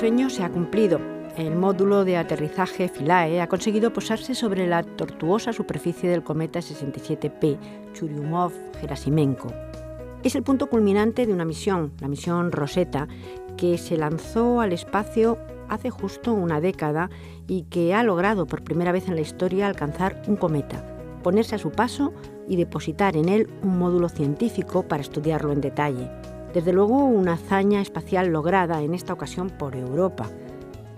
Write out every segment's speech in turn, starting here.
sueño se ha cumplido. El módulo de aterrizaje Philae ha conseguido posarse sobre la tortuosa superficie del cometa 67P Churyumov-Gerasimenko. Es el punto culminante de una misión, la misión Rosetta, que se lanzó al espacio hace justo una década y que ha logrado por primera vez en la historia alcanzar un cometa, ponerse a su paso y depositar en él un módulo científico para estudiarlo en detalle. Desde luego, una hazaña espacial lograda en esta ocasión por Europa.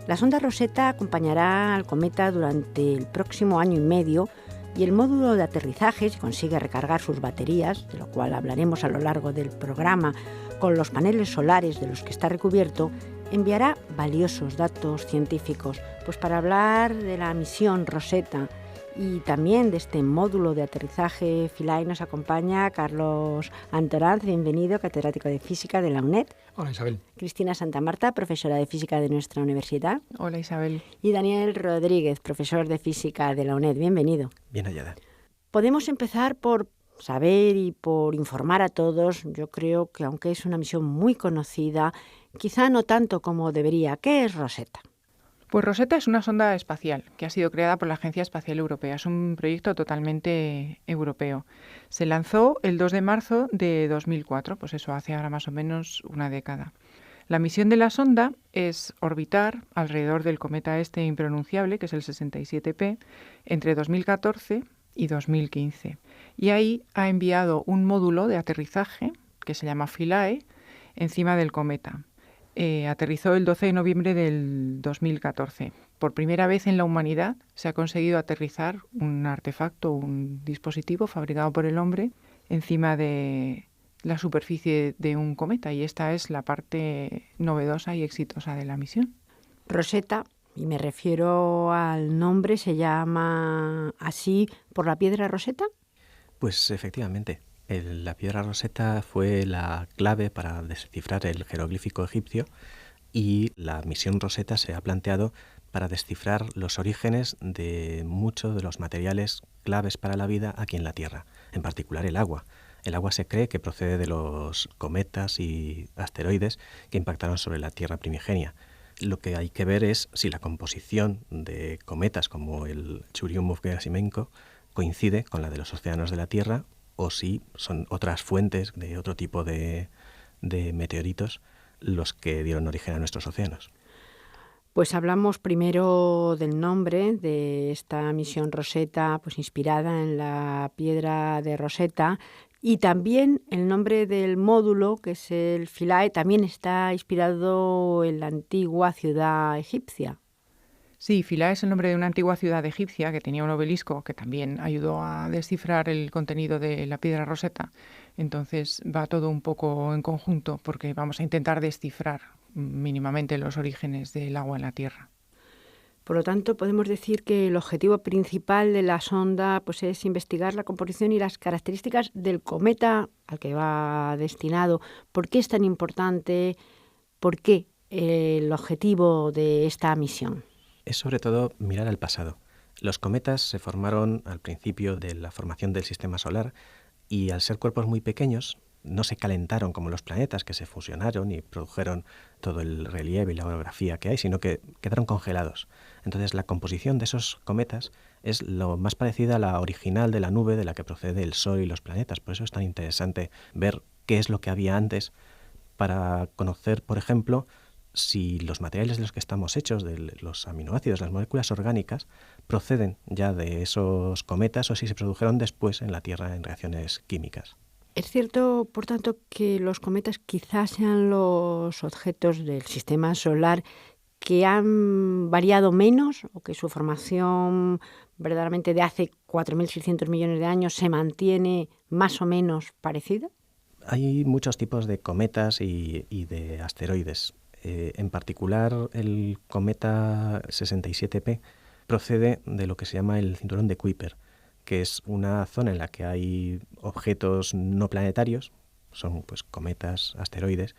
La sonda Rosetta acompañará al cometa durante el próximo año y medio y el módulo de aterrizaje, si consigue recargar sus baterías, de lo cual hablaremos a lo largo del programa, con los paneles solares de los que está recubierto, enviará valiosos datos científicos. Pues para hablar de la misión Rosetta y también de este módulo de aterrizaje Philae nos acompaña Carlos Antoranz, bienvenido, catedrático de Física de la UNED. Hola, Isabel. Cristina Santamarta, profesora de Física de nuestra universidad. Hola, Isabel. Y Daniel Rodríguez, profesor de Física de la UNED. Bienvenido. Bien hallada. Podemos empezar por saber y por informar a todos. Yo creo que aunque es una misión muy conocida, quizá no tanto como debería. ¿Qué es Rosetta? Pues Rosetta es una sonda espacial que ha sido creada por la Agencia Espacial Europea. Es un proyecto totalmente europeo. Se lanzó el 2 de marzo de 2004, pues eso hace ahora más o menos una década. La misión de la sonda es orbitar alrededor del cometa este impronunciable, que es el 67P, entre 2014 y 2015. Y ahí ha enviado un módulo de aterrizaje, que se llama Philae, encima del cometa. Aterrizó el 12 de noviembre del 2014. Por primera vez en la humanidad se ha conseguido aterrizar un artefacto, un dispositivo fabricado por el hombre encima de la superficie de un cometa, y esta es la parte novedosa y exitosa de la misión. Rosetta, y me refiero al nombre, ¿se llama así por la piedra Rosetta? Pues efectivamente. La piedra Rosetta fue la clave para descifrar el jeroglífico egipcio y la misión Rosetta se ha planteado para descifrar los orígenes de muchos de los materiales claves para la vida aquí en la Tierra, en particular el agua. El agua se cree que procede de los cometas y asteroides que impactaron sobre la Tierra primigenia. Lo que hay que ver es si la composición de cometas como el Churyumov-Gerasimenko coincide con la de los océanos de la Tierra o si son otras fuentes de otro tipo de meteoritos los que dieron origen a nuestros océanos. Pues hablamos primero del nombre de esta misión Rosetta, pues inspirada en la piedra de Rosetta, y también el nombre del módulo, que es el Philae, también está inspirado en la antigua ciudad egipcia. Sí, Philae es el nombre de una antigua ciudad egipcia que tenía un obelisco que también ayudó a descifrar el contenido de la piedra Rosetta. Entonces va todo un poco en conjunto porque vamos a intentar descifrar mínimamente los orígenes del agua en la Tierra. Por lo tanto, podemos decir que el objetivo principal de la sonda pues, es investigar la composición y las características del cometa al que va destinado. ¿Por qué es tan importante? ¿Por qué el objetivo de esta misión? Es sobre todo mirar al pasado. Los cometas se formaron al principio de la formación del sistema solar y al ser cuerpos muy pequeños no se calentaron como los planetas que se fusionaron y produjeron todo el relieve y la orografía que hay, sino que quedaron congelados. Entonces la composición de esos cometas es lo más parecida a la original de la nube de la que procede el Sol y los planetas. Por eso es tan interesante ver qué es lo que había antes para conocer, por ejemplo, si los materiales de los que estamos hechos, de los aminoácidos, las moléculas orgánicas, proceden ya de esos cometas o si se produjeron después en la Tierra en reacciones químicas. ¿Es cierto, por tanto, que los cometas quizás sean los objetos del sistema solar que han variado menos o que su formación verdaderamente de hace 4.600 millones de años se mantiene más o menos parecida? Hay muchos tipos de cometas y de asteroides. En particular, el cometa 67P procede de lo que se llama el cinturón de Kuiper, que es una zona en la que hay objetos no planetarios, son pues cometas, asteroides,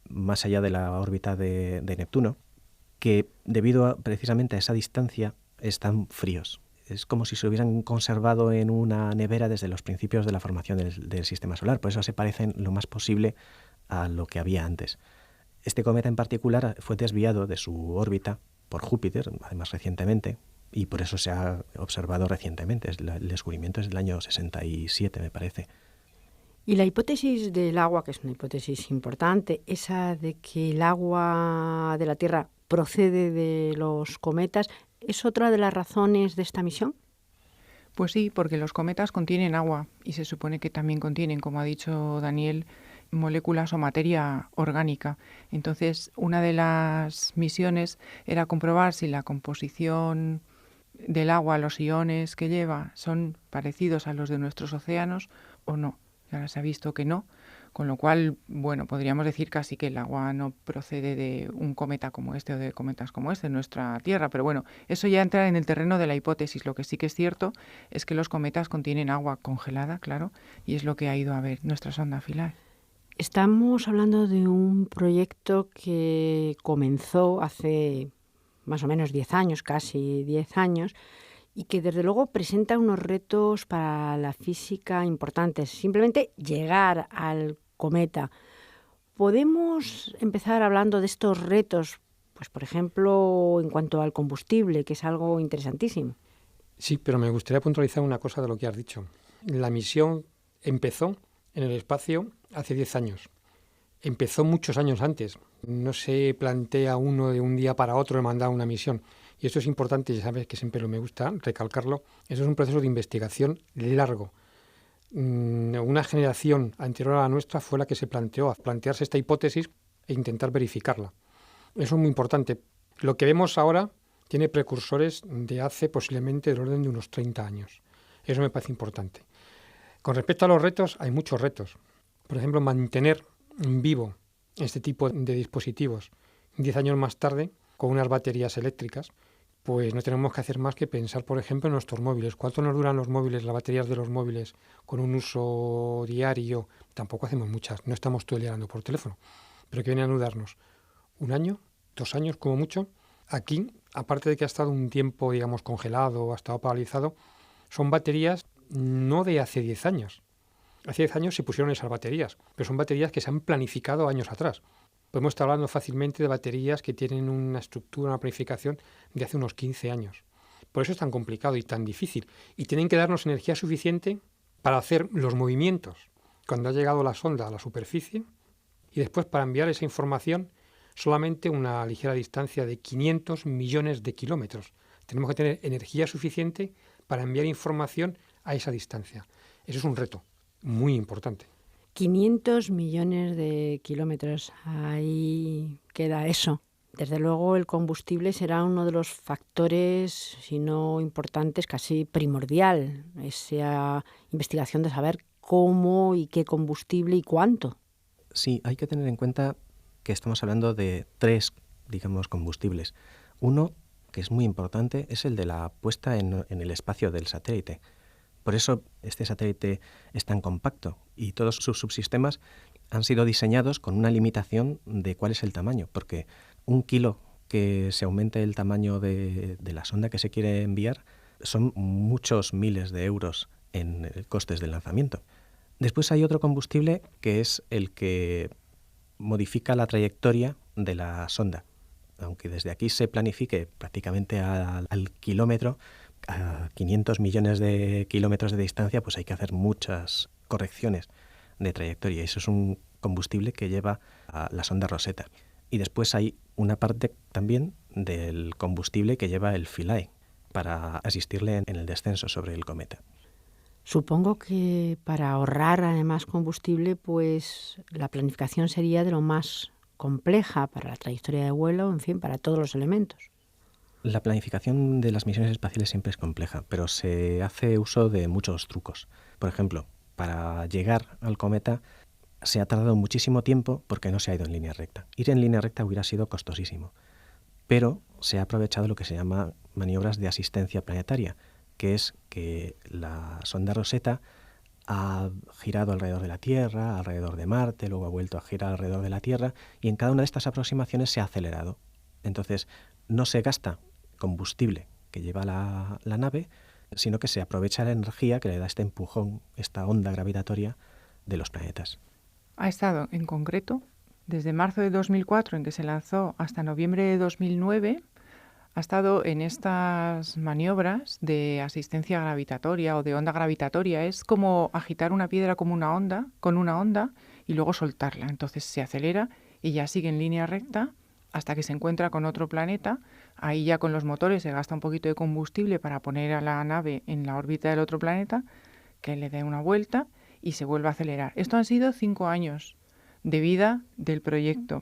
más allá de la órbita de Neptuno, que debido precisamente a esa distancia están fríos. Es como si se hubieran conservado en una nevera desde los principios de la formación del sistema solar, por eso se parecen lo más posible a lo que había antes. Este cometa en particular fue desviado de su órbita por Júpiter, además recientemente, y por eso se ha observado recientemente. El descubrimiento es del año 67, me parece. Y la hipótesis del agua, que es una hipótesis importante, esa de que el agua de la Tierra procede de los cometas, ¿es otra de las razones de esta misión? Pues sí, porque los cometas contienen agua y se supone que también contienen, como ha dicho Daniel, moléculas o materia orgánica. Entonces, una de las misiones era comprobar si la composición del agua, los iones que lleva, son parecidos a los de nuestros océanos o no. Y ahora se ha visto que no, con lo cual, bueno, podríamos decir casi que el agua no procede de un cometa como este o de cometas como este en nuestra Tierra, pero bueno, eso ya entra en el terreno de la hipótesis. Lo que sí que es cierto es que los cometas contienen agua congelada, claro, y es lo que ha ido a ver nuestra sonda Philae. Estamos hablando de un proyecto que comenzó hace más o menos 10 años, casi 10 años, y que desde luego presenta unos retos para la física importantes. Simplemente llegar al cometa. ¿Podemos empezar hablando de estos retos? Pues por ejemplo, en cuanto al combustible, que es algo interesantísimo. Sí, pero me gustaría puntualizar una cosa de lo que has dicho. La misión empezó en el espacio hace 10 años. Empezó muchos años antes. No se plantea uno de un día para otro de mandar una misión. Y esto es importante, ya sabes que siempre me gusta recalcarlo. Eso es un proceso de investigación largo. Una generación anterior a la nuestra fue la que se planteó a plantearse esta hipótesis e intentar verificarla. Eso es muy importante. Lo que vemos ahora tiene precursores de hace posiblemente del orden de unos 30 años. Eso me parece importante. Con respecto a los retos, hay muchos retos. Por ejemplo, mantener vivo este tipo de dispositivos 10 años más tarde con unas baterías eléctricas, pues no tenemos que hacer más que pensar, por ejemplo, en nuestros móviles. ¿Cuánto nos duran los móviles, las baterías de los móviles con un uso diario? Tampoco hacemos muchas, no estamos todo el día hablando por teléfono. Pero que vienen a dudarnos 1 año, 2 años como mucho. Aquí, aparte de que ha estado un tiempo, digamos, congelado o ha estado paralizado, son baterías no de hace 10 años. Hace 10 años se pusieron esas baterías, pero son baterías que se han planificado años atrás. Podemos estar hablando fácilmente de baterías que tienen una estructura, una planificación de hace unos 15 años. Por eso es tan complicado y tan difícil. Y tienen que darnos energía suficiente para hacer los movimientos cuando ha llegado la sonda a la superficie y después para enviar esa información solamente una ligera distancia de 500 millones de kilómetros. Tenemos que tener energía suficiente para enviar información a esa distancia. Eso es un reto muy importante. 500 millones de kilómetros, ahí queda eso. Desde luego el combustible será uno de los factores, si no importantes, casi primordial. Esa investigación de saber cómo y qué combustible y cuánto. Sí, hay que tener en cuenta que estamos hablando de 3, digamos, combustibles. Uno, que es muy importante, es el de la puesta en el espacio del satélite. Por eso este satélite es tan compacto y todos sus subsistemas han sido diseñados con una limitación de cuál es el tamaño, porque 1 kilo que se aumente el tamaño de la sonda que se quiere enviar son muchos miles de euros en costes del lanzamiento. Después hay otro combustible que es el que modifica la trayectoria de la sonda. Aunque desde aquí se planifique prácticamente al kilómetro, a 500 millones de kilómetros de distancia, pues hay que hacer muchas correcciones de trayectoria. Eso es un combustible que lleva a la sonda Rosetta. Y después hay una parte también del combustible que lleva el Philae para asistirle en el descenso sobre el cometa. Supongo que para ahorrar además combustible, pues la planificación sería de lo más compleja para la trayectoria de vuelo, en fin, para todos los elementos. La planificación de las misiones espaciales siempre es compleja, pero se hace uso de muchos trucos. Por ejemplo, para llegar al cometa se ha tardado muchísimo tiempo porque no se ha ido en línea recta. Ir en línea recta hubiera sido costosísimo, pero se ha aprovechado lo que se llama maniobras de asistencia planetaria, que es que la sonda Rosetta ha girado alrededor de la Tierra, alrededor de Marte, luego ha vuelto a girar alrededor de la Tierra, y en cada una de estas aproximaciones se ha acelerado. Entonces, no se gasta combustible que lleva la nave, sino que se aprovecha la energía que le da este empujón, esta onda gravitatoria de los planetas. Ha estado, en concreto, Desde marzo de 2004, en que se lanzó, hasta noviembre de 2009, ha estado en estas maniobras de asistencia gravitatoria o de onda gravitatoria. Es como agitar una piedra como una onda, con una onda, y luego soltarla. Entonces se acelera y ya sigue en línea recta hasta que se encuentra con otro planeta. Ahí ya con los motores se gasta un poquito de combustible para poner a la nave en la órbita del otro planeta, que le dé una vuelta y se vuelve a acelerar. Esto han sido 5 años de vida del proyecto.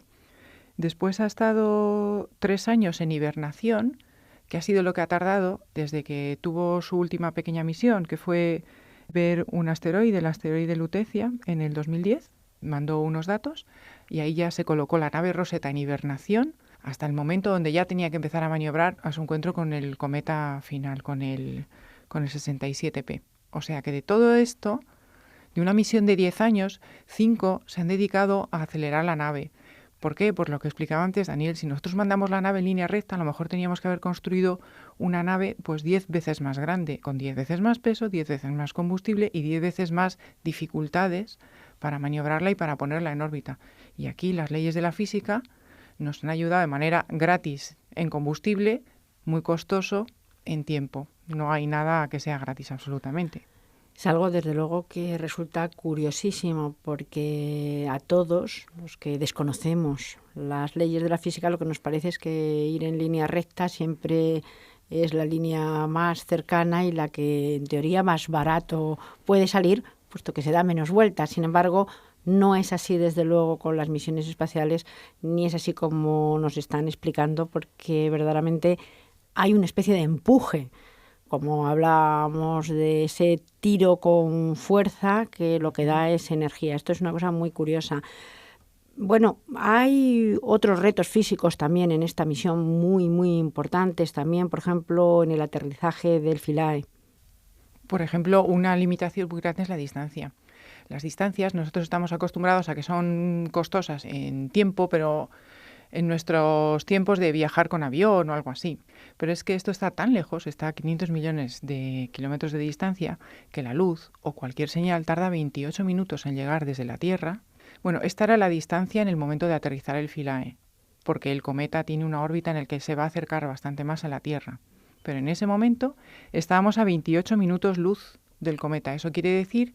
Después ha estado 3 años en hibernación, que ha sido lo que ha tardado desde que tuvo su última pequeña misión, que fue ver un asteroide, el asteroide Lutecia, en el 2010. Mandó unos datos y ahí ya se colocó la nave Rosetta en hibernación hasta el momento donde ya tenía que empezar a maniobrar a su encuentro con el cometa final, con el 67P. O sea que de todo esto, de una misión de 10 años, 5 se han dedicado a acelerar la nave. ¿Por qué? Por lo que explicaba antes Daniel, si nosotros mandamos la nave en línea recta, a lo mejor teníamos que haber construido una nave pues 10 veces más grande, con 10 veces más peso, 10 veces más combustible y 10 veces más dificultades para maniobrarla y para ponerla en órbita. Y aquí las leyes de la física nos han ayudado de manera gratis en combustible, muy costoso en tiempo. No hay nada que sea gratis absolutamente. Es algo, desde luego, que resulta curiosísimo porque a todos los que desconocemos las leyes de la física lo que nos parece es que ir en línea recta siempre es la línea más cercana y la que en teoría más barato puede salir, puesto que se da menos vueltas. Sin embargo, no es así, desde luego, con las misiones espaciales, ni es así como nos están explicando, porque verdaderamente hay una especie de empuje. Como hablábamos de ese tiro con fuerza, que lo que da es energía. Esto es una cosa muy curiosa. Bueno, hay otros retos físicos también en esta misión muy, muy importantes también, por ejemplo, en el aterrizaje del Philae. Por ejemplo, una limitación muy grande es la distancia. Las distancias, nosotros estamos acostumbrados a que son costosas en tiempo, pero en nuestros tiempos de viajar con avión o algo así. Pero es que esto está tan lejos, está a 500 millones de kilómetros de distancia, que la luz o cualquier señal tarda 28 minutos en llegar desde la Tierra. Bueno, esta era la distancia en el momento de aterrizar el Philae, porque el cometa tiene una órbita en la que se va a acercar bastante más a la Tierra. Pero en ese momento estábamos a 28 minutos luz del cometa. Eso quiere decir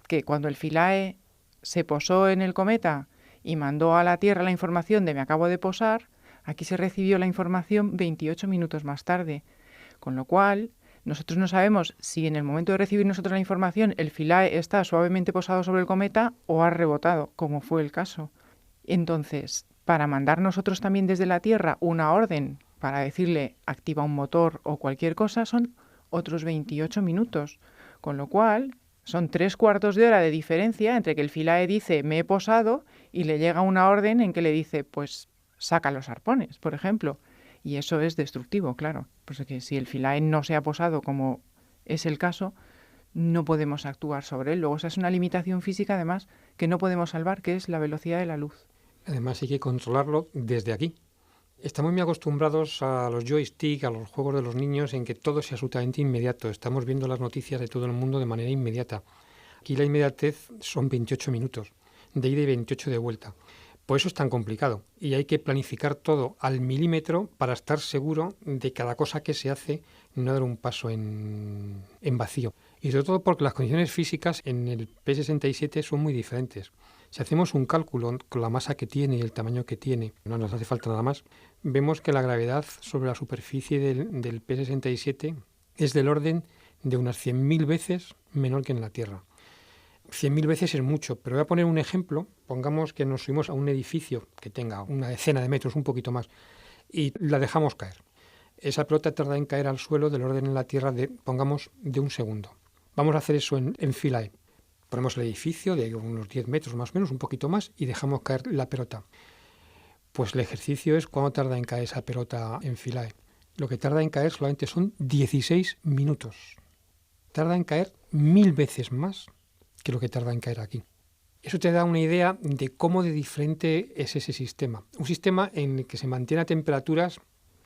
que cuando el Philae se posó en el cometa y mandó a la Tierra la información de me acabo de posar, aquí se recibió la información 28 minutos más tarde. Con lo cual, nosotros no sabemos si en el momento de recibir nosotros la información el Philae está suavemente posado sobre el cometa o ha rebotado, como fue el caso. Entonces, para mandar nosotros también desde la Tierra una orden para decirle activa un motor o cualquier cosa, son otros 28 minutos. Con lo cual, son 3/4 de hora de diferencia entre que el Philae dice me he posado y le llega una orden en que le dice pues saca los arpones, por ejemplo. Y eso es destructivo, claro. Pues que si el Philae no se ha posado, como es el caso, no podemos actuar sobre él. Luego esa es una limitación física, además, que no podemos salvar, que es la velocidad de la luz. Además hay que controlarlo desde aquí. Estamos muy acostumbrados a los joystick, a los juegos de los niños, en que todo sea absolutamente inmediato. Estamos viendo las noticias de todo el mundo de manera inmediata. Aquí la inmediatez son 28 minutos, de ida y 28 de vuelta. Por eso es tan complicado y hay que planificar todo al milímetro para estar seguro de cada cosa que se hace, no dar un paso en vacío. Y sobre todo porque las condiciones físicas en el P-67 son muy diferentes. Si hacemos un cálculo con la masa que tiene y el tamaño que tiene, no nos hace falta nada más, vemos que la gravedad sobre la superficie del P-67 es del orden de unas 100.000 veces menor que en la Tierra. 100.000 veces es mucho, pero voy a poner un ejemplo. Pongamos que nos subimos a un edificio que tenga una decena de metros, un poquito más, y la dejamos caer. Esa pelota tarda en caer al suelo del orden en la Tierra de, pongamos, de un segundo. Vamos a hacer eso en Philae. Ponemos el edificio de unos 10 metros más o menos, un poquito más, y dejamos caer la pelota. Pues el ejercicio es cuánto tarda en caer esa pelota en Philae. Lo que tarda en caer solamente son 16 minutos. Tarda en caer 1000 veces más que lo que tarda en caer aquí. Eso te da una idea de cómo de diferente es ese sistema. Un sistema en el que se mantiene a temperaturas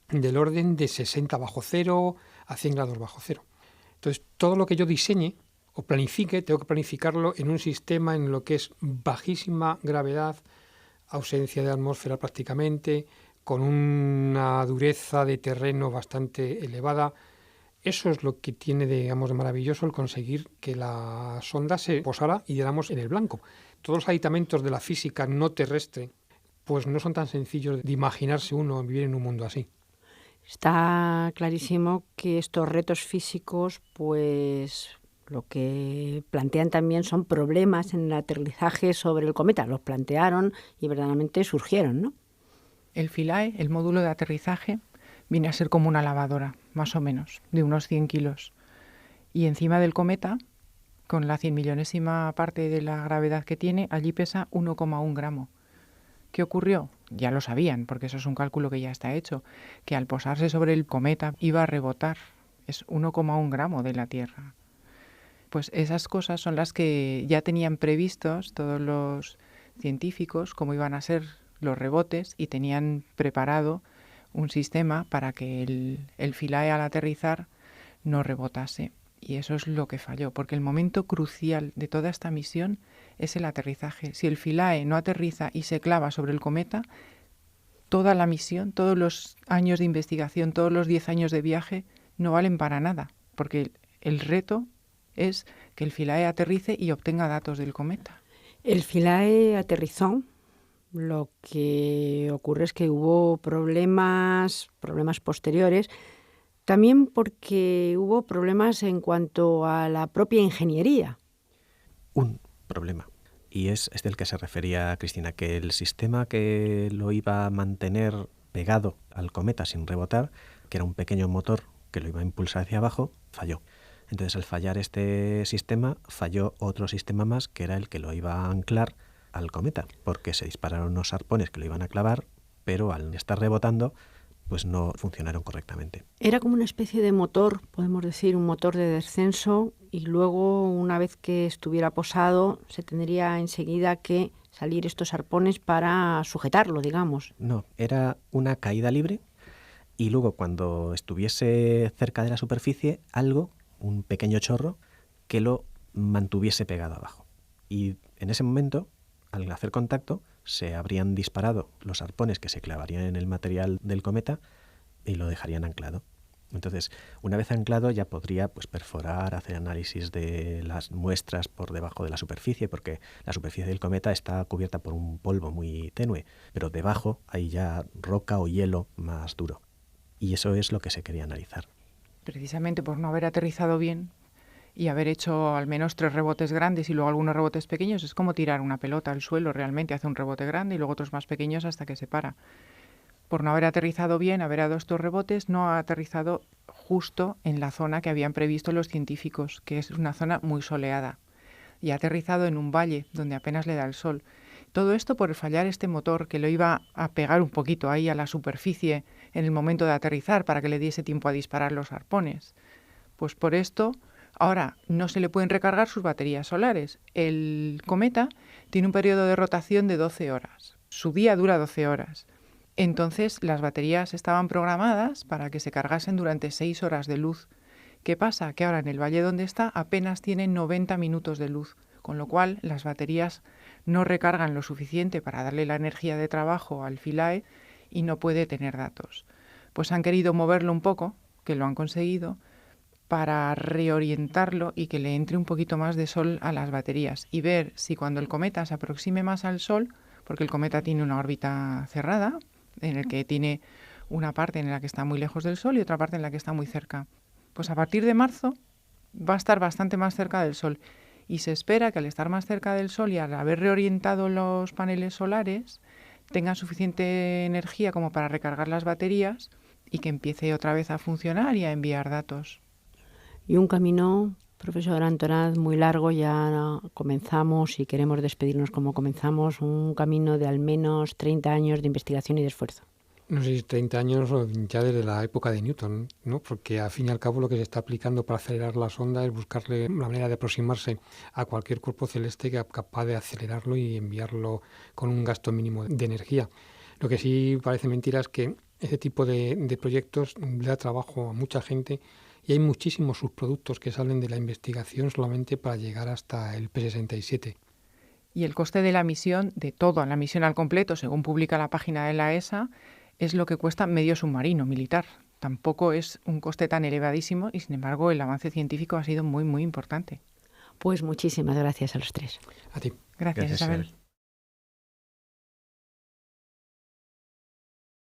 del orden de 60 bajo cero a 100 grados bajo cero. Entonces, todo lo que yo diseñe o planifique, tengo que planificarlo en un sistema en lo que es bajísima gravedad, ausencia de atmósfera prácticamente, con una dureza de terreno bastante elevada. Eso es lo que tiene, digamos, de maravilloso el conseguir que la sonda se posara y diéramos en el blanco. Todos los aditamentos de la física no terrestre pues no son tan sencillos de imaginarse uno vivir en un mundo así. Está clarísimo que estos retos físicos, pues lo que plantean también son problemas en el aterrizaje sobre el cometa. Los plantearon y verdaderamente surgieron, ¿no? El Philae, el módulo de aterrizaje, viene a ser como una lavadora, más o menos, de unos 100 kilos. Y encima del cometa, con la 100.000.000ª parte de la gravedad que tiene, allí pesa 1,1 gramo. ¿Qué ocurrió? Ya lo sabían, porque eso es un cálculo que ya está hecho, que al posarse sobre el cometa iba a rebotar. Es 1,1 gramo de la Tierra. Pues esas cosas son las que ya tenían previstos todos los científicos, cómo iban a ser los rebotes, y tenían preparado un sistema para que el Philae al aterrizar no rebotase. Y eso es lo que falló, porque el momento crucial de toda esta misión es el aterrizaje. Si el Philae no aterriza y se clava sobre el cometa, toda la misión, todos los años de investigación, todos los 10 años de viaje no valen para nada, porque el reto es que el Philae aterrice y obtenga datos del cometa. El Philae aterrizó. Lo que ocurre es que hubo problemas posteriores, también porque hubo problemas en cuanto a la propia ingeniería. Un problema, y es del que se refería Cristina, que el sistema que lo iba a mantener pegado al cometa sin rebotar, que era un pequeño motor que lo iba a impulsar hacia abajo, falló. Entonces, al fallar este sistema, falló otro sistema más, que era el que lo iba a anclar al cometa, porque se dispararon unos arpones que lo iban a clavar, pero al estar rebotando, pues no funcionaron correctamente. Era como una especie de motor, podemos decir, un motor de descenso, y luego, una vez que estuviera posado, se tendría enseguida que salir estos arpones para sujetarlo, digamos. No, era una caída libre, y luego cuando estuviese cerca de la superficie, algo, un pequeño chorro, que lo mantuviese pegado abajo. Y en ese momento, al hacer contacto, se habrían disparado los arpones que se clavarían en el material del cometa y lo dejarían anclado. Entonces, una vez anclado ya podría perforar, hacer análisis de las muestras por debajo de la superficie, porque la superficie del cometa está cubierta por un polvo muy tenue, pero debajo hay ya roca o hielo más duro. Y eso es lo que se quería analizar. Precisamente por no haber aterrizado bien y haber hecho al menos 3 rebotes grandes y luego algunos rebotes pequeños, es como tirar una pelota al suelo realmente, hace un rebote grande y luego otros más pequeños hasta que se para. Por no haber aterrizado bien, haber dado estos rebotes, no ha aterrizado justo en la zona que habían previsto los científicos, que es una zona muy soleada, y ha aterrizado en un valle donde apenas le da el sol. Todo esto por fallar este motor que lo iba a pegar un poquito ahí a la superficie en el momento de aterrizar para que le diese tiempo a disparar los arpones. Pues por esto, ahora no se le pueden recargar sus baterías solares. El cometa tiene un periodo de rotación de 12 horas. Su día dura 12 horas. Entonces las baterías estaban programadas para que se cargasen durante 6 horas de luz. ¿Qué pasa? Que ahora en el valle donde está apenas tienen 90 minutos de luz, con lo cual las baterías no recargan lo suficiente para darle la energía de trabajo al Philae y no puede tener datos. Pues han querido moverlo un poco, que lo han conseguido, para reorientarlo y que le entre un poquito más de sol a las baterías y ver si cuando el cometa se aproxime más al Sol, porque el cometa tiene una órbita cerrada, en el que tiene una parte en la que está muy lejos del Sol y otra parte en la que está muy cerca. Pues a partir de marzo va a estar bastante más cerca del Sol y se espera que al estar más cerca del Sol y al haber reorientado los paneles solares tengan suficiente energía como para recargar las baterías y que empiece otra vez a funcionar y a enviar datos. Y un camino, profesor Antonaz, muy largo. Ya comenzamos y queremos despedirnos como comenzamos, un camino de al menos 30 años de investigación y de esfuerzo. No sé si 30 años ya desde la época de Newton, ¿no? Porque al fin y al cabo lo que se está aplicando para acelerar la sonda es buscarle la manera de aproximarse a cualquier cuerpo celeste que sea capaz de acelerarlo y enviarlo con un gasto mínimo de energía. Lo que sí parece mentira es que este tipo de proyectos le da trabajo a mucha gente y hay muchísimos subproductos que salen de la investigación solamente para llegar hasta el P67. Y el coste de la misión, de toda la misión al completo, según publica la página de la ESA, es lo que cuesta medio submarino militar. Tampoco es un coste tan elevadísimo y, sin embargo, el avance científico ha sido muy, muy importante. Pues muchísimas gracias a los tres. A ti. Gracias, Isabel.